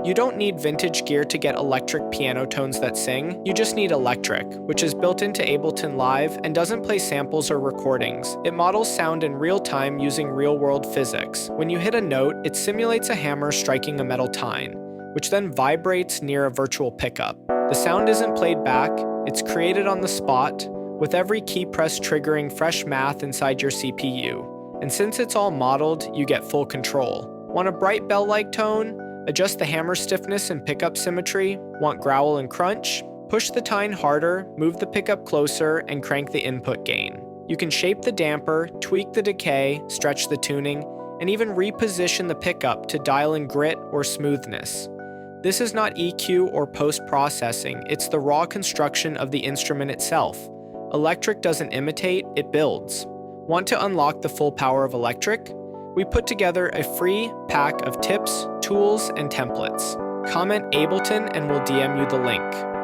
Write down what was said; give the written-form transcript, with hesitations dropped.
You don't need vintage gear to get electric piano tones that sing, you just need Electric, which is built into Ableton Live and doesn't play samples or recordings. It models sound in real time using real-world physics. When you hit a note, it simulates a hammer striking a metal tine, which then vibrates near a virtual pickup. The sound isn't played back, it's created on the spot, with every key press triggering fresh math inside your CPU. And since it's all modeled, you get full control. Want a bright bell-like tone? Adjust the hammer stiffness and pickup symmetry. Want growl and crunch? Push the tine harder, move the pickup closer, and crank the input gain. You can shape the damper, tweak the decay, stretch the tuning, and even reposition the pickup to dial in grit or smoothness. This is not EQ or post-processing, it's the raw construction of the instrument itself. Electric doesn't imitate, it builds. Want to unlock the full power of Electric? We put together a free pack of tips, tools, and templates. Comment Ableton and we'll DM you the link.